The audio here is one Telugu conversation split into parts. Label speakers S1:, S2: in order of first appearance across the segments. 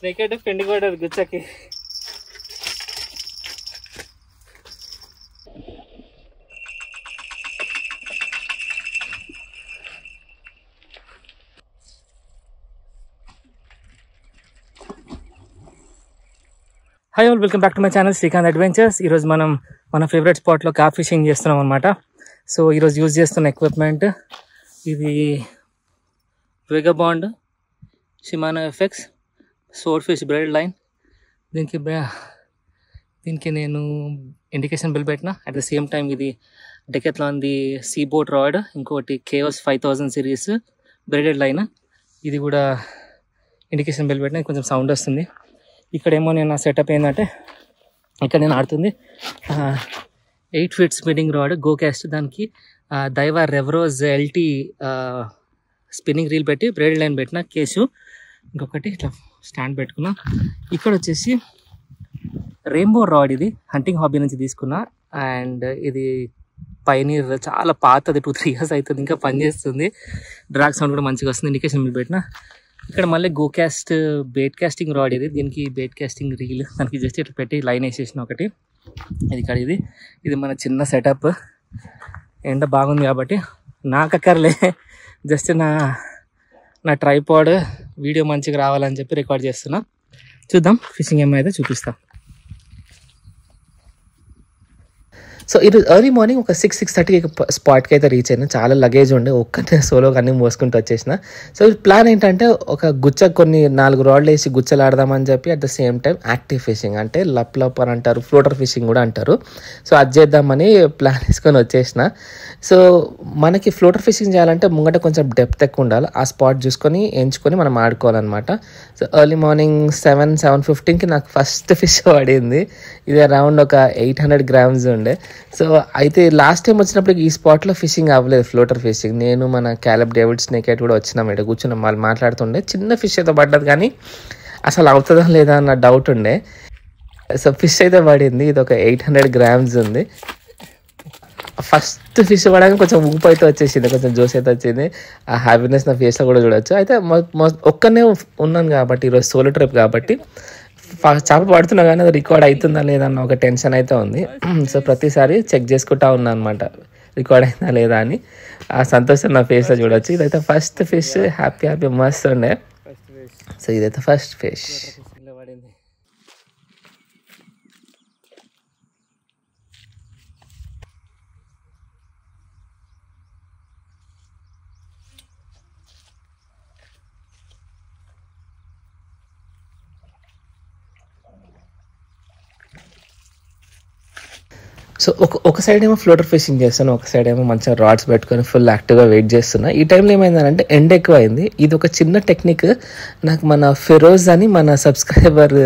S1: స్నేక్ ఫ్రెండ్ కూడా గుచ్చకి. Hi all, welcome back to my channel Srikanth adventures. ఈరోజు మనం మన ఫేవరెట్ స్పాట్లో కార్ప్ ఫిషింగ్ చేస్తున్నాం అనమాట. సో ఈరోజు యూజ్ చేస్తున్న ఎక్విప్మెంట్ ఇది వెగాబాండ్ షిమానో ఎఫెక్స్ సోడ్ ఫిష్ బ్రెడ్ లైన్. దీనికి నేను ఇండికేషన్ బిల్ పెట్టిన. అట్ ద సేమ్ టైం ఇది డెకాథ్లాన్ది సీ బోట్ రాడ్, ఇంకోటి కేఎస్ 5000 సిరీస్ బ్రెడెడ్ లైన్, ఇది కూడా ఇండికేషన్ బిల్ పెట్టిన. కొంచెం సౌండ్ వస్తుంది. ఇక్కడేమో నేను నా సెటప్ ఏంటంటే, ఇక్కడ నేను ఆడుతుంది 8 feet spinning rod go caste, దానికి దైవా రెవరోజ్ ఎల్టీ స్పిన్నింగ్ రీల్ పెట్టి బ్రెడ్ లైన్ పెట్టిన కేసు. ఇంకొకటి ఇట్లా స్టాండ్ పెట్టుకున్నా. ఇక్కడ వచ్చేసి రెయిన్బో రాడ్, ఇది హంటింగ్ హాబీ నుంచి తీసుకున్నా. అండ్ ఇది పైనీర్, చాలా పాతది, 2-3 years అవుతుంది, ఇంకా పనిచేస్తుంది. డ్రాగ్ సౌండ్ కూడా మంచిగా వస్తుంది. ఇండికేషన్ బిల్ పెట్టిన. ఇక్కడ మళ్ళీ go cast bait casting rod, ఇది దీనికి బేట్ కాస్టింగ్ రీల్, దానికి జస్ట్ ఇట్లా పెట్టి లైన్ వేసేసిన ఒకటి. ఇది ఇక్కడ ఇది మన చిన్న సెటప్. ఎండ బాగుంది కాబట్టి నాకు అక్కర్లే, జస్ట్ నా ట్రైపాడ్ వీడియో మంచిగా రావాలని చెప్పి రికార్డ్ చేస్తున్నా. చూద్దాం ఫిషింగ్ ఏమైతే చూపిస్తా. సో ఈరోజు ఎర్లీ మార్నింగ్ ఒక 6-6:30 స్పాట్కి అయితే రీచ్ అయినా. చాలా లగేజ్ ఉండే, ఒక్కటే సోలోగా అన్నీ మోసుకుంటూ వచ్చేసిన. సో ప్లాన్ ఏంటంటే, ఒక గుచ్చ కొన్ని 4 రాడ్లు వేసి గుచ్చలు ఆడదామని చెప్పి, at the same time active fishing అంటే లప్ అని అంటారు, ఫ్లోటర్ ఫిషింగ్ కూడా అంటారు. సో అది చేద్దామని ప్లాన్ వేసుకొని వచ్చేసిన. సో మనకి ఫ్లోటర్ ఫిషింగ్ చేయాలంటే ముంగట కొంచెం డెప్త్ ఎక్కువ ఉండాలి. ఆ స్పాట్ చూసుకొని ఎంచుకొని మనం ఆడుకోవాలన్నమాట. సో ఎర్లీ మార్నింగ్ 7-7:15కి నాకు ఫస్ట్ ఫిష్ పడింది. ఇది అరౌండ్ ఒక 800 grams ఉండే. సో అయితే లాస్ట్ టైం వచ్చినప్పుడు ఈ స్పాట్లో ఫిషింగ్ అవ్వలేదు, ఫ్లోటర్ ఫిషింగ్. నేను మన క్యాలబ్ డేవిడ్ స్నేక్ కూడా వచ్చినాం, ఇక్కడ కూర్చున్నాం, వాళ్ళు మాట్లాడుతుండే. చిన్న ఫిష్ అయితే పడ్డది, కానీ అసలు అవుతుందా లేదా అన్న డౌట్ ఉండే. సో ఫిష్ అయితే పడింది. ఇది ఒక 800 grams ఉంది. ఫస్ట్ ఫిష్ పడగానే కొంచెం ఊపు అయితే వచ్చేసింది, కొంచెం జోస్ అయితే వచ్చింది. ఆ హ్యాపీనెస్ నా ఫేస్లో కూడా చూడొచ్చు. అయితే ఒక్కనే ఉన్నాను కాబట్టి, ఈరోజు సోలో ట్రిప్ కాబట్టి చేప పడుతున్నా కానీ అది రికార్డ్ అవుతుందా లేదా అన్న ఒక టెన్షన్ అయితే ఉంది. సో ప్రతిసారి చెక్ చేసుకుంటా ఉన్నా అనమాట, రికార్డ్ అయిందా లేదా అని. ఆ సంతోషం నా ఫేస్లో చూడొచ్చు. ఇదైతే ఫస్ట్ ఫిష్, హ్యాపీ మస్తు ఉండే. సో ఇదైతే ఫస్ట్ ఫిష్. సో ఒక సైడ్ ఏమో ఫ్లోటర్ ఫిషింగ్ చేస్తాను, ఒక సైడ్ ఏమో మంచిగా రాడ్స్ పెట్టుకొని ఫుల్ యాక్టివ్గా వెయిట్ చేస్తున్నా. ఈ టైంలో ఏమైందంటే ఎండ ఎక్కువ అయింది. ఇది ఒక చిన్న టెక్నిక్ నాకు మన ఫిరోజ్ అని మన సబ్స్క్రైబర్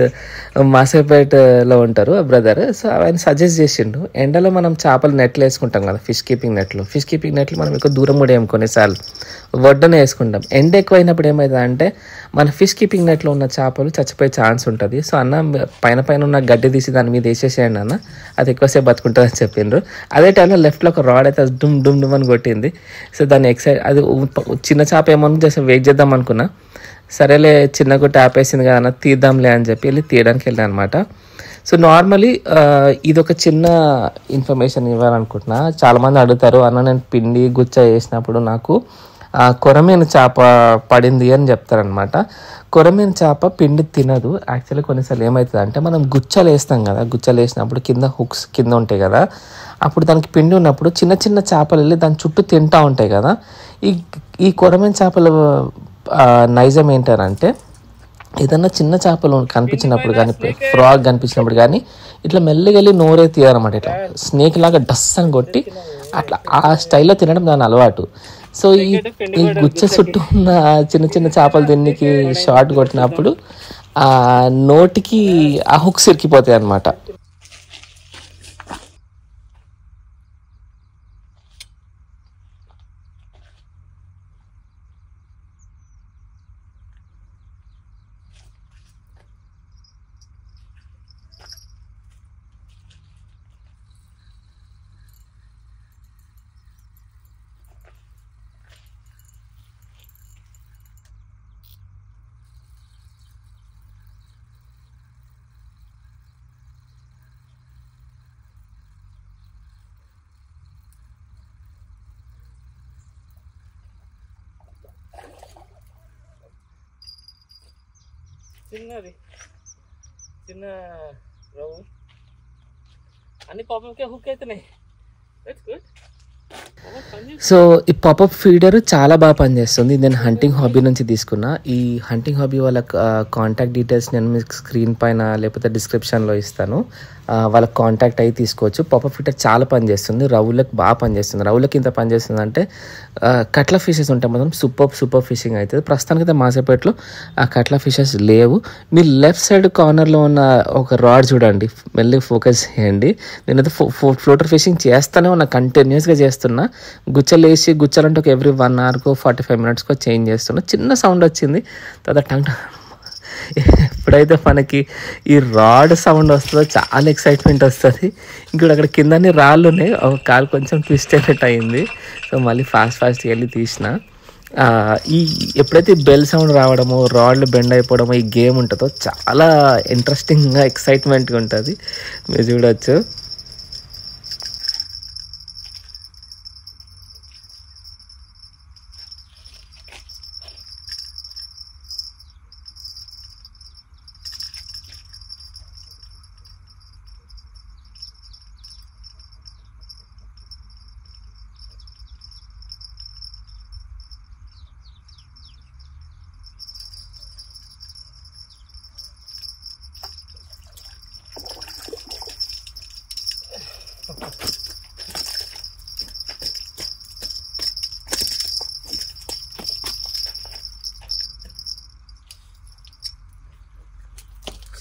S1: మాసేపేటలో ఉంటారు బ్రదర్. సో ఆయన సజెస్ట్ చేసిండు, ఎండలో మనం చేపలు నెట్లు వేసుకుంటాం కదా, ఫిష్ కీపింగ్ నెట్లు మనం ఎక్కువ దూరం కూడా వేయం, కొన్నిసార్లు వడ్డనే వేసుకుంటాం. ఎండ ఎక్కువ అయినప్పుడు ఏమవుతుందంటే మన ఫిష్ కీపింగ్ నెట్లో ఉన్న చేపలు చచ్చిపోయే ఛాన్స్ ఉంటుంది. సో అన్న పైన ఉన్న గడ్డి తీసి దాని మీద వేసేసేయండి అన్న, అది ఎక్కువసేపు బతుకుంటుంది అని చెప్పిండ్రు. అదే టైంలో లెఫ్ట్లో ఒక రాడ్ అయితే డుమ్ అని కొట్టింది. సో దాన్ని అది చిన్న చేప ఏమన్నా జస్ట్ వెయిట్ చేద్దాం అనుకున్నా. సరేలే చిన్నగా ట్యాప్ వేసింది కదా అన్న, తీద్దాంలే అని చెప్పి వెళ్ళి తీయడానికి వెళ్ళాను అనమాట. సో నార్మలీ ఇది ఒక చిన్న ఇన్ఫర్మేషన్ ఇవ్వాలనుకుంటున్నా. చాలామంది అడుగుతారు, అన్న నేను పిండి గుచ్చ వేసినప్పుడు నాకు కొరమీను చేప పడింది అని చెప్తారనమాట. కొరమీను చేప పిండి తినదు. యాక్చువల్లీ కొన్నిసార్లు ఏమవుతుంది అంటే, మనం గుచ్చలు వేస్తాం కదా, గుచ్చలు వేసినప్పుడు కింద హుక్స్ కింద ఉంటాయి కదా, అప్పుడు దానికి పిండి ఉన్నప్పుడు చిన్న చిన్న చేపలు వెళ్ళి దాని చుట్టూ తింటూ ఉంటాయి కదా. ఈ కొరమీను చేపల నైజం ఏంటంటే, ఏదన్నా చిన్న చేపలు కనిపించినప్పుడు కానీ, ఫ్రాగ్ కనిపించినప్పుడు కానీ ఇట్లా మెల్లగా వెళ్ళి నోరే తీయాలన్నమాట. ఇట్లా స్నేక్ లాగా డస్ అని కొట్టి అట్లా ఆ స్టైల్లో తినడం దాని అలవాటు. సో ఈ గుచ్చ చుట్టూ ఉన్న చిన్న చిన్న చేపలు దీనికి షార్ట్ కొట్టినప్పుడు ఆ నోటికి ఆ హుక్స్ ఇరికిపోతాయి అన్నమాట. చిన్నది చిన్న రవ్వు అన్ని పాపంకే హుక్ అవుతున్నాయి. That's good. సో ఈ పాపప్ ఫీడర్ చాలా బాగా పనిచేస్తుంది. నేను హంటింగ్ హాబీ నుంచి తీసుకున్నా. ఈ హంటింగ్ హాబీ వాళ్ళ కాంటాక్ట్ డీటెయిల్స్ నేను మీకు స్క్రీన్ పైన లేకపోతే డిస్క్రిప్షన్లో ఇస్తాను. వాళ్ళకి కాంటాక్ట్ అయ్యి తీసుకోవచ్చు. పాపప్ ఫీడర్ చాలా పనిచేస్తుంది. రవ్వులకు బాగా పనిచేస్తుంది. రవ్వులకి ఇంత పనిచేస్తుంది అంటే కట్ల ఫిషెస్ ఉంటే మాత్రం సూపర్ ఫిషింగ్ అవుతుంది. ప్రస్తుతానికి అయితే మాసేపేటలో ఆ కట్ల ఫిషెస్ లేవు. మీరు లెఫ్ట్ సైడ్ కార్నర్లో ఉన్న ఒక రాడ్ చూడండి, మెల్లి ఫోకస్ చేయండి. నేనైతే ఫ్లోటర్ ఫిషింగ్ చేస్తూనే ఉన్నా, కంటిన్యూస్గా చేస్తున్నా. గుచ్చలేసి గుచ్చాలంటే ఒక ఎవ్రీ 1 అవర్కో 45 మినిట్స్కో చేంజ్ చేస్తున్నా. చిన్న సౌండ్ వచ్చింది, తర్వాత టంగ్ ఎప్పుడైతే మనకి ఈ రాడ్ సౌండ్ వస్తుందో చాలా ఎక్సైట్మెంట్ వస్తుంది. ఇంకోటి అక్కడ కిందనే రాళ్ళు ఉన్నాయి, ఒక కాలు కొంచెం ట్విస్ట్ అయినట్టు అయింది. సో మళ్ళీ ఫాస్ట్గా వెళ్ళి తీసిన. ఈ ఎప్పుడైతే బెల్ సౌండ్ రావడమో రాడ్లు బెండ్ అయిపోవడమో ఈ గేమ్ ఉంటుందో చాలా ఇంట్రెస్టింగ్గా ఎక్సైట్మెంట్గా ఉంటుంది. మీరు చూడవచ్చు.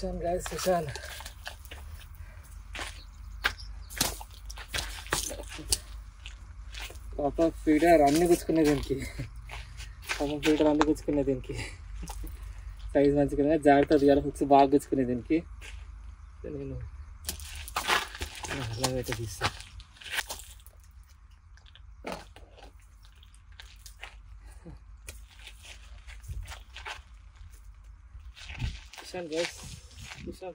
S1: Susan guys, Susan. పాప ఫీడర్ అన్నీ గుచ్చుకునే దీనికి. పాప ఫీడర్ అన్నీ గుచ్చుకునే దీనికి. సైజ్ మంచిగా జాగ్రత్త తీయాలి. హుక్స్ బాగా గుచ్చుకునే దీనికి. నేను అలాగైతే తీస్తాను. Pisang guys, pisang.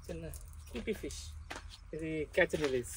S1: చిన్న కుటీ ఫిష్, ఇది catch and release.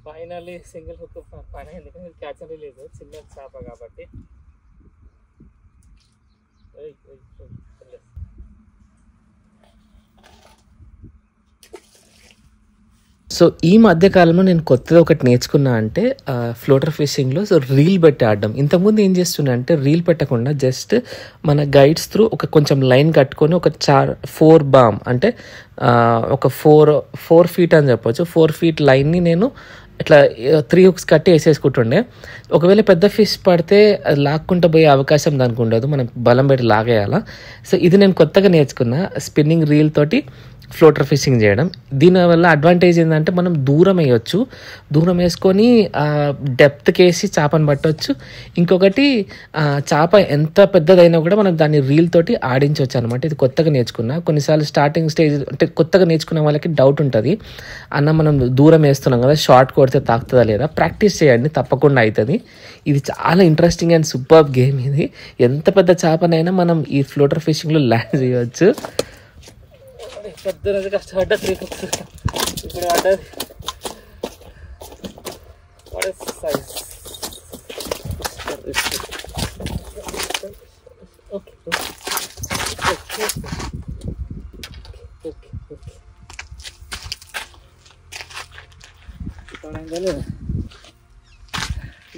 S1: Finally single hook పైన, ఎందుకంటే క్యాచ్ అని లేదు, చిన్న చేప కాబట్టి. సో ఈ మధ్యకాలంలో నేను కొత్తది ఒకటి నేర్చుకున్నా అంటే ఫ్లోటర్ ఫిషింగ్లో రీల్ పెట్టి ఆడడం. ఇంతకుముందు ఏం చేస్తున్నా అంటే రీల్ పెట్టకుండా జస్ట్ మన గైడ్స్ త్రూ ఒక కొంచెం లైన్ కట్టుకొని ఒక 4 బామ్ అంటే ఒక 4 ఫీట్ అని చెప్పొచ్చు. 4 ఫీట్ లైన్ని నేను ఇట్లా 3 హుక్స్ కట్టి వేసేసుకుంటుండే. ఒకవేళ పెద్ద ఫిష్ పడితే అది లాక్కుంటూ పోయే అవకాశం దానికి ఉండదు, మనం బలం పెట్టి లాగేయాలా. సో ఇది నేను కొత్తగా నేర్చుకున్నా. స్పిన్నింగ్ రీల్ తోటి ఫ్లోటర్ ఫిషింగ్ చేయడం. దీనివల్ల అడ్వాంటేజ్ ఏంటంటే మనం దూరం వేయొచ్చు, దూరం వేసుకొని డెప్త్కి వేసి చేపను పట్టవచ్చు. ఇంకొకటి చేప ఎంత పెద్దదైనా కూడా మనం దాన్ని రీల్ తోటి ఆడించవచ్చు అనమాట. ఇది కొత్తగా నేర్చుకున్నా. కొన్నిసార్లు స్టార్టింగ్ స్టేజ్ అంటే కొత్తగా నేర్చుకునే వాళ్ళకి డౌట్ ఉంటుంది, అన్న మనం దూరం వేస్తున్నాం కదా, షార్ట్ కొడితే తాకుతుందా లేదా. ప్రాక్టీస్ చేయండి, తప్పకుండా అవుతుంది. ఇది చాలా ఇంట్రెస్టింగ్ అండ్ సూపర్ గేమ్. ఇది ఎంత పెద్ద చేపనైనా మనం ఈ ఫ్లోటర్ ఫిషింగ్లో ల్యాండ్ చేయవచ్చు. పొద్దున కష్టపడ్డ 3 hooks ఇప్పుడు పడ్డది. సైజ్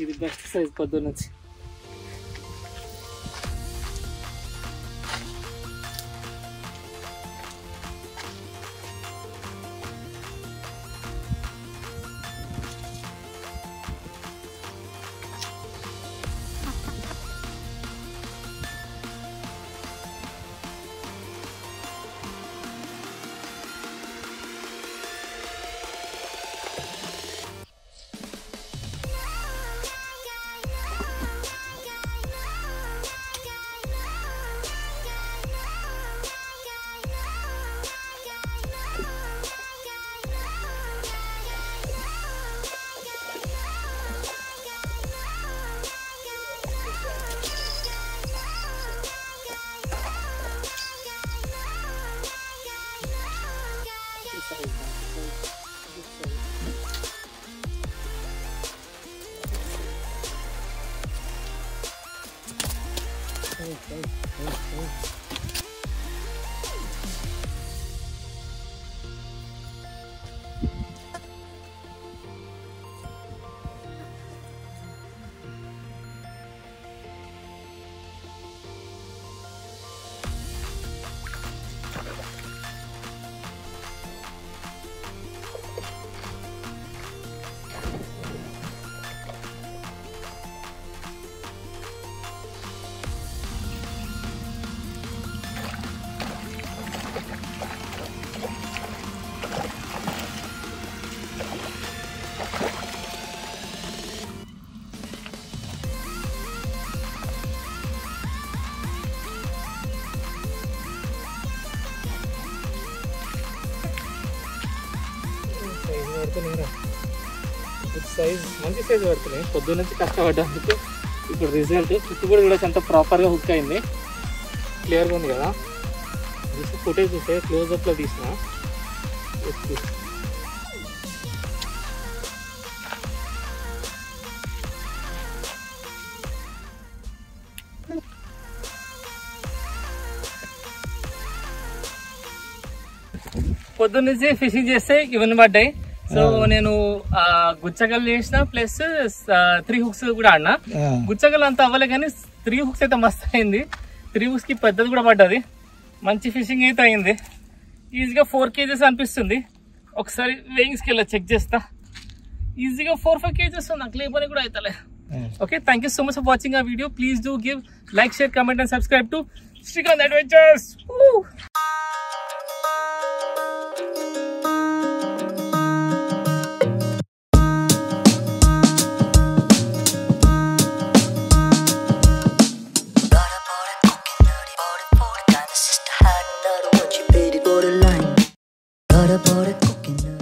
S1: ఇది బెస్ట్ సైజ్ పొద్దున్న నుంచి. మంచి సైజ్ పడుతున్నాయి. పొద్దున్న నుంచి కష్టపడ్డానికి ఇప్పుడు రిజల్ట్ చుట్టూ కూడా చూడొచ్చు, అంత ప్రాపర్గా హుక్ అయింది, క్లియర్గా ఉంది కదా. ఫుటేజ్ చూస్తే క్లోజ్అప్లో తీసిన. పొద్దున్న నుంచి ఫిషింగ్ చేస్తే ఇవన్నీ పడ్డాయి. సో నేను గుచ్చగలు చేసిన ప్లస్ 3 hooks కూడా ఆడినా. గుచ్చగలు అంత అవ్వలే కానీ 3 hooks అయితే మస్తు అయింది. 3 hooks కి పెద్దది కూడా పడ్డది. మంచి ఫిషింగ్ అయితే అయింది. ఈజీగా 4 kgs అనిపిస్తుంది. ఒకసారి వెయింగ్ స్కేల్ చెక్ చేస్తా. ఈజీగా 4-5 kgs నాకు లేబర్ కూడా అవుతలే. Okay, thank you so much for watching ఆ video. Please do give like, share, comment and subscribe to Srikanth adventures.
S2: Got a body cooking.